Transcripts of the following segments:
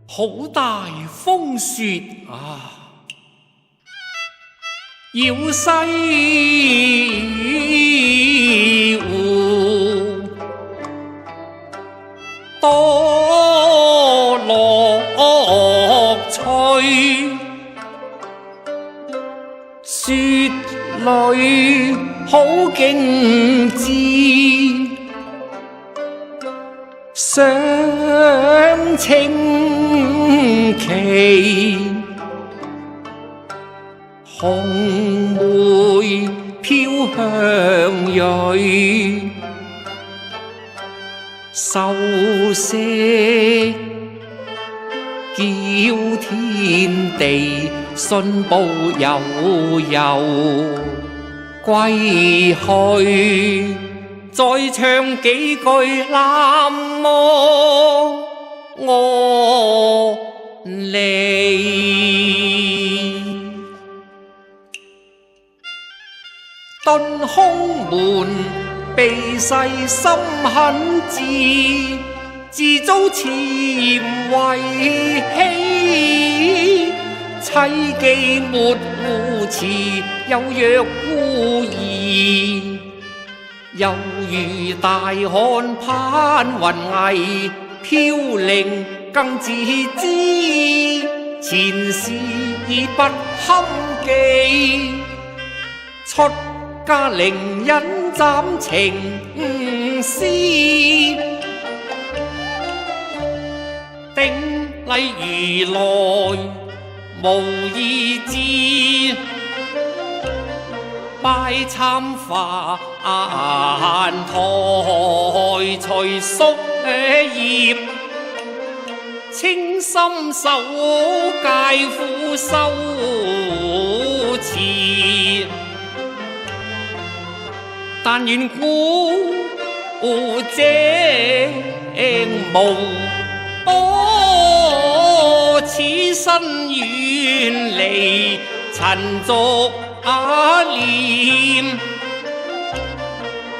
好大風雪啊！要西湖多樂趣，雪裏好景致，賞清奇，紅梅飄香蕊，秀色叫天地信步悠悠。歸去，再唱幾句南無我利。敦空門避世心很志，自遭潛為欺。妻妓沒護持，有若孤兒。猶如大漢攀雲霓，飄零更自知，前事已不堪記。出家伶忍斬情絲，頂禮如來無二致，拜參飯台隨宿業，清心守戒苦修持。但願故井無此身遠離塵俗念，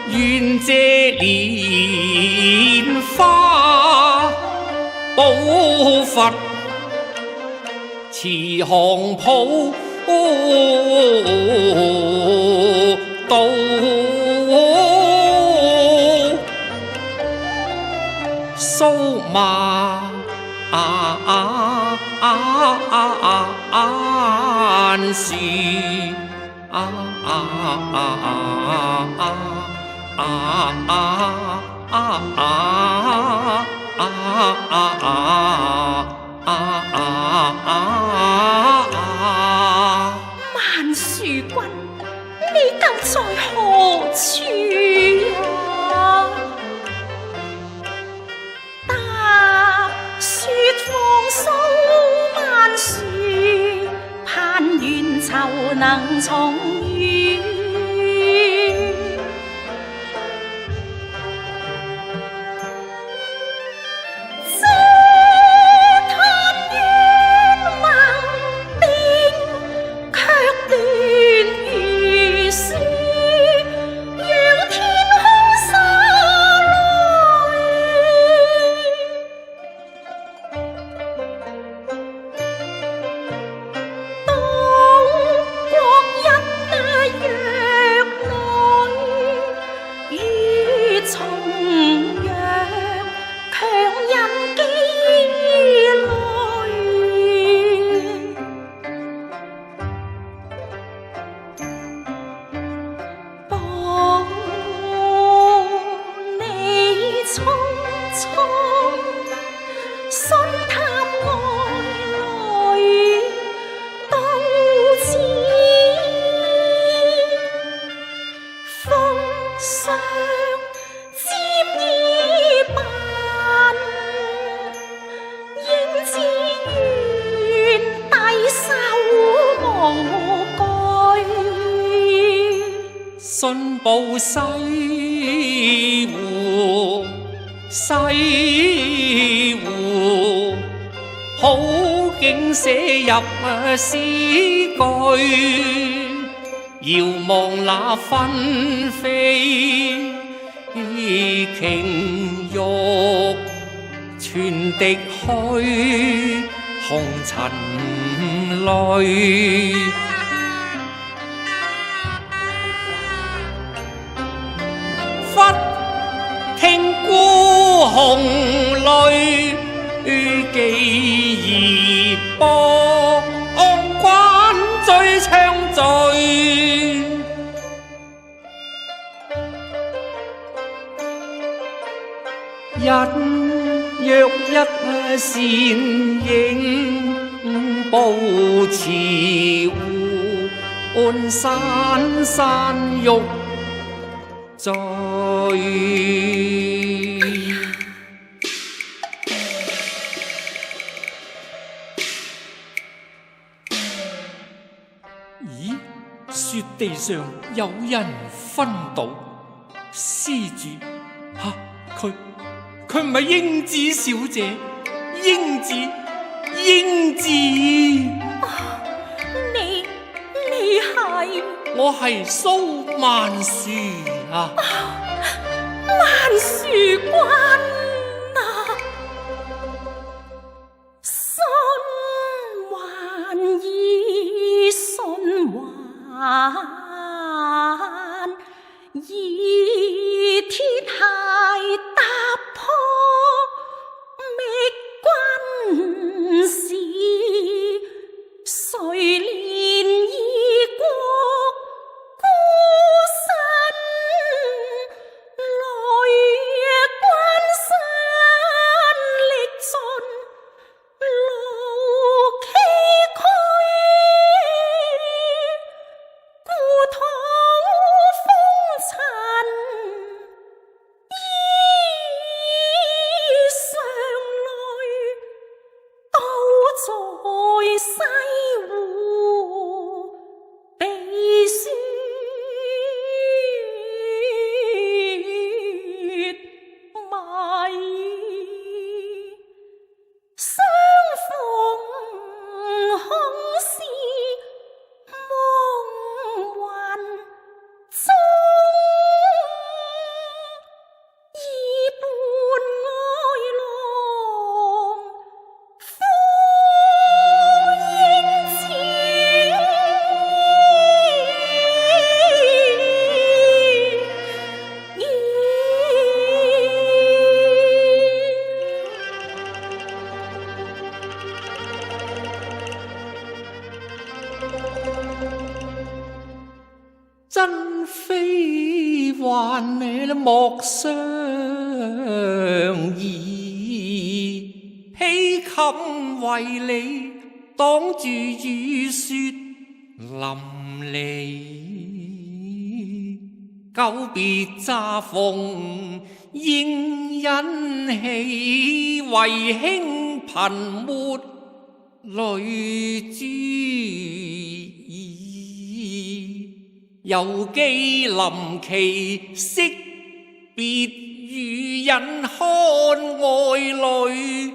願借蓮花寶佛持航抱渡蘇馬時萬樹君，你究在何處啊？踏雪放蘇萬樹，盼願愁能重遇。信報西湖，西湖，好景寫入詩句，遙望那紛飛瓊玉，傳笛虛紅塵淚。聽孤鴻淚，寄兒波關追唱醉。隱約一倩影，步池湖畔山山玉醉。咦，雪地上有人昏倒，施主，佢唔係英子小姐，英子，你係？我係蘇萬樹啊，萬樹君啊，信還已信還，以鐵鞋踏破覓君時，誰憐異國孤身來關山歷盡路崎嶇，故土風塵衣裳淚，倒在西湖地雪迷，相逢恐是夢魂中，意伴哀郎赴英真非還你莫相疑，豈堪為你擋住雨雪淋漓。久別乍逢應欣喜，為輕貧沒淚珠。又寄臨期惜別漁人看外淚，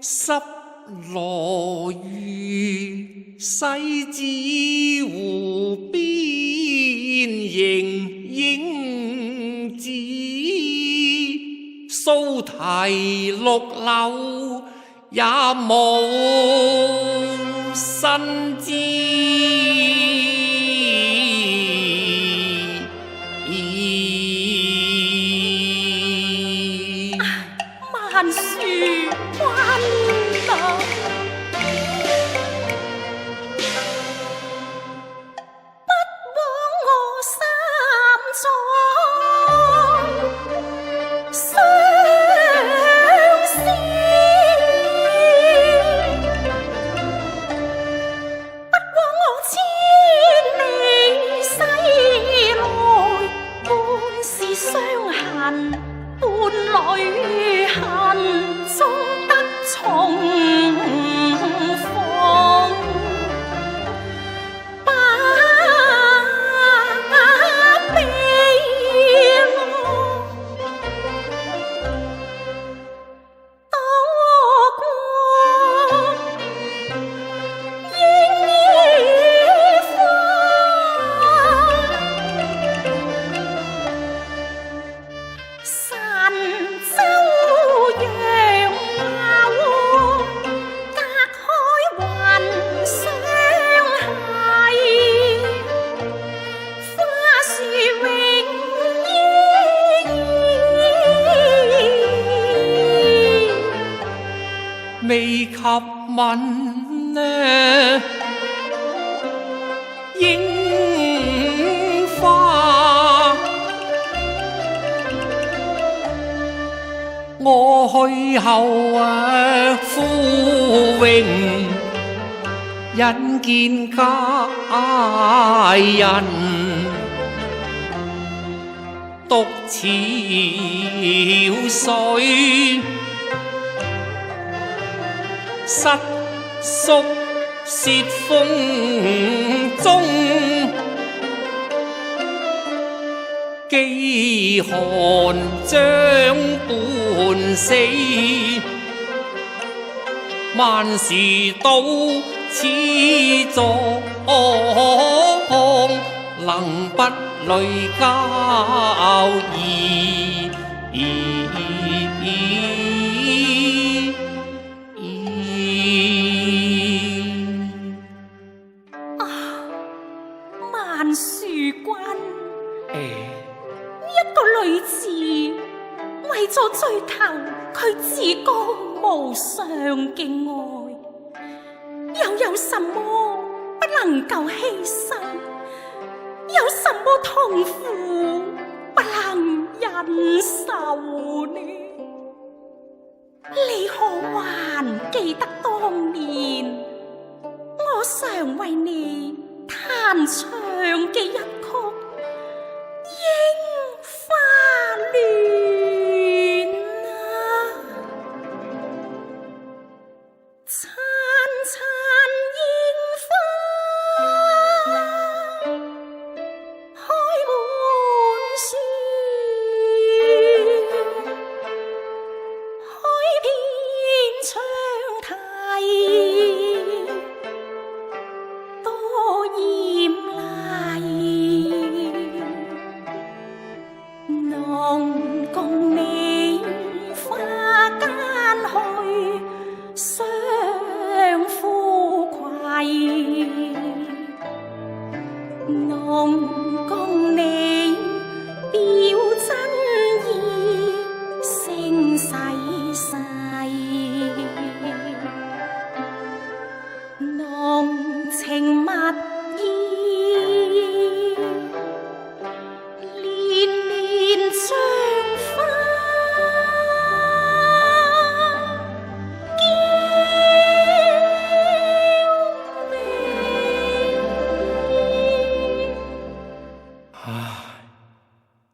濕羅羽西子湖邊迎英子，蘇堤綠柳也無新枝。萬樹君啊，不枉我三載相思，不枉我千里西來，半是傷痕半淚痕中得重逢，不悲樂多過櫻花，神州羊毛隔開雲相繫，花樹永依依，未及吻呢櫻花，我去後枯榮，引見佳人，獨潮水，瑟縮雪風中，飢寒將半死，萬事都此狀，能不累交意？萬樹君，一個女子為咗追求佢至高無上嘅愛，又有什麼不能夠犧牲？有什麼痛苦不能忍受呢？你可還記得當年我常為你彈唱嘅一曲《櫻花戀》啊？燦燦櫻花開滿樹，開遍窗台，多艷麗。能共你花間去，相呼攜，能共你表真意，聲細細，濃情蜜意，連連像花嬌美。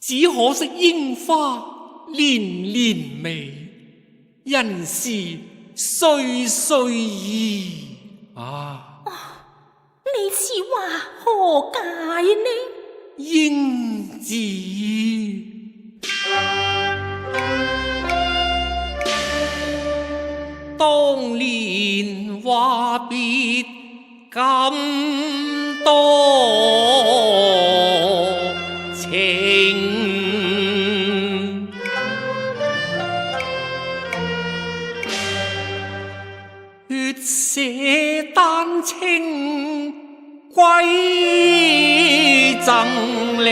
只可惜櫻花年年美，人事歲歲異。你此話何解呢？英子，當年話別咁多情，血寫丹青歸贈你。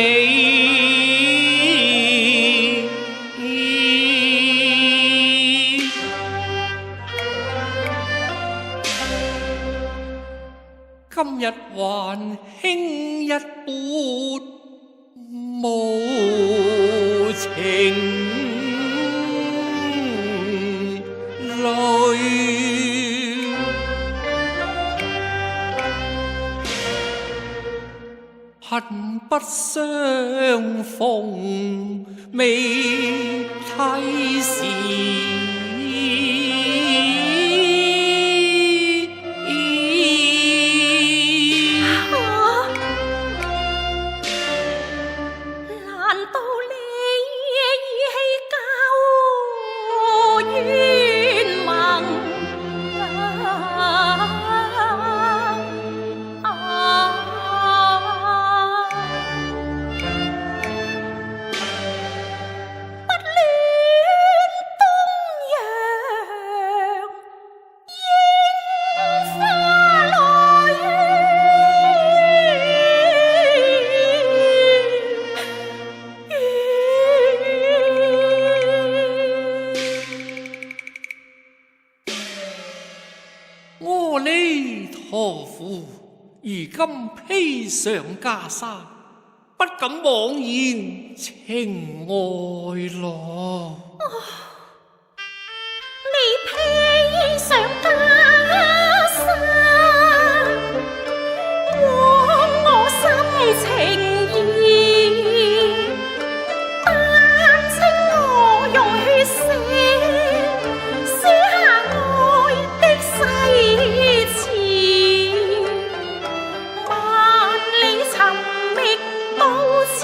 今日還輕一撥無情淚，恨不相逢未提時。難道你意氣舊冤盟？不戀東陽櫻花來阿彌陀佛，如今披上袈裟，不敢妄言情愛咯。你披上袈裟，枉我心情意，丹青我用血寫下愛的誓詞，萬里尋覓到此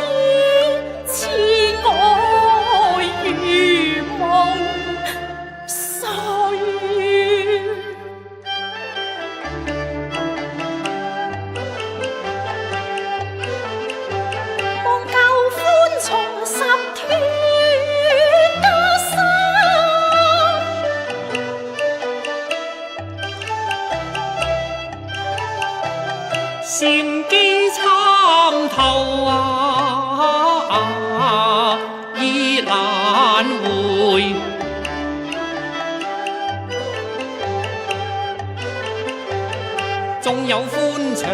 縱有歡暢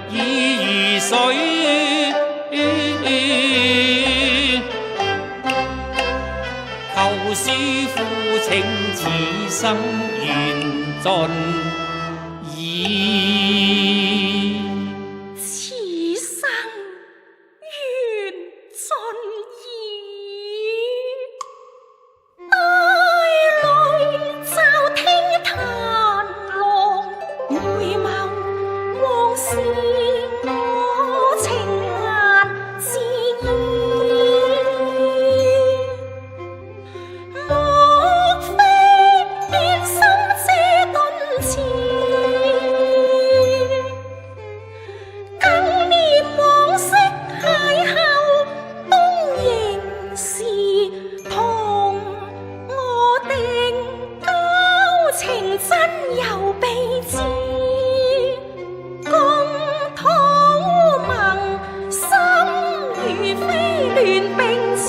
意如水，求書負情此生緣盡矣。此生緣盡矣，帶淚驟聽彈浪回眸，往事我情難自已。莫非變心這頓詞，更念往昔邂逅，當仍是同我定交情真有備至，共討盟心如飛亂並似。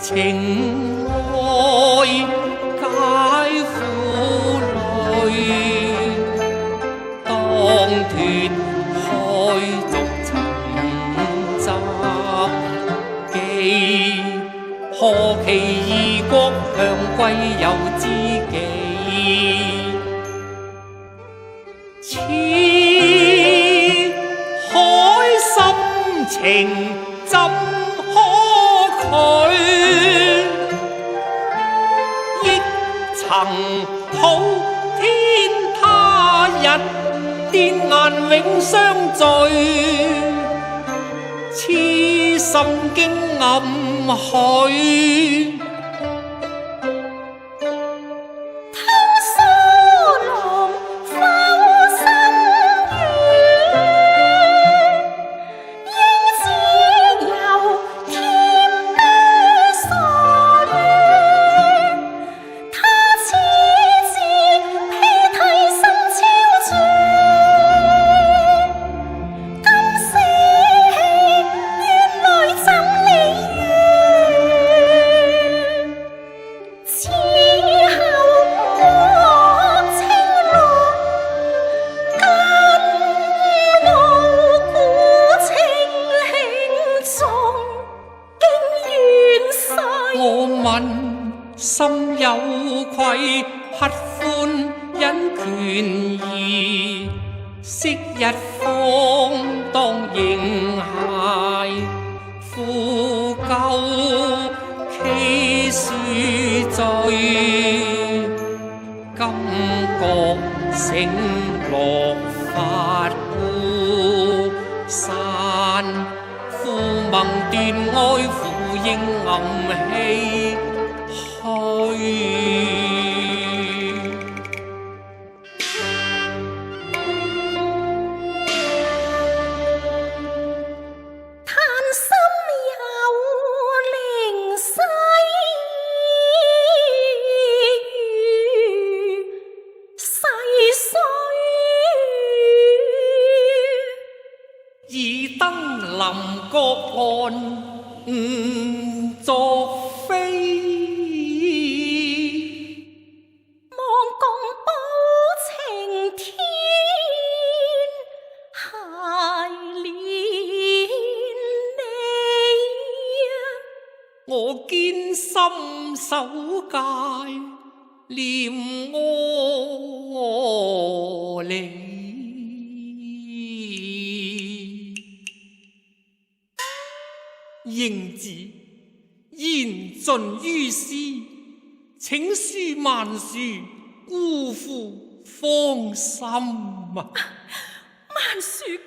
情愛解苦淚，當脫開俗塵雜記，何其異國鄉歸有知己。此海深情怎可拒？曾討天他日，癲眼永相聚。痴心經暗許。心有愧，乞歡忍權宜，昔日方當形骸，負舊期書罪，今覺醒落發孤山，負盟斷愛負應暗器。已登臨國岸誤作飛，望共保情天偕連理。我堅心守戒念我理。應字言盡於斯，請恕萬樹辜負放心啊！萬樹君，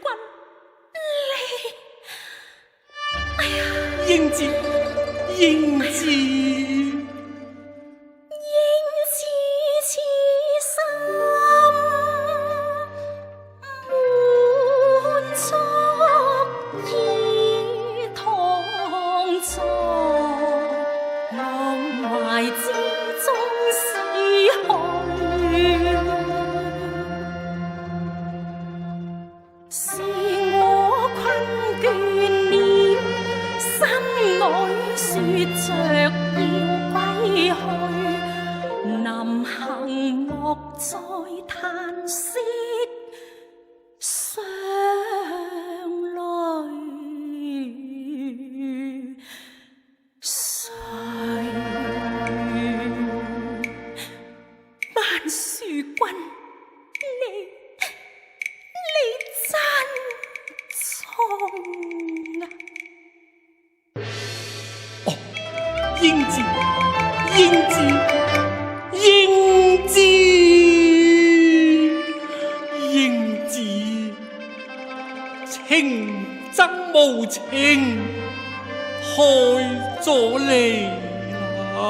英子，英子，應知此心滿足意堂坐，夢懷之中思去。是我困倦了，心裏說着要歸去，臨行莫再嘆息雙淚垂。萬樹君，你真聰啊！哦，英子，英子，英子，英子，情真無情，害咗你啦！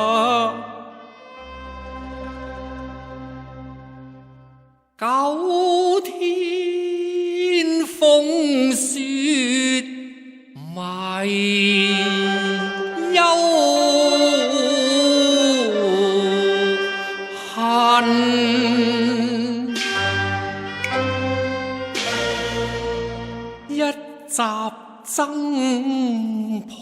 九天風雪迷幽恨，一襲僧袍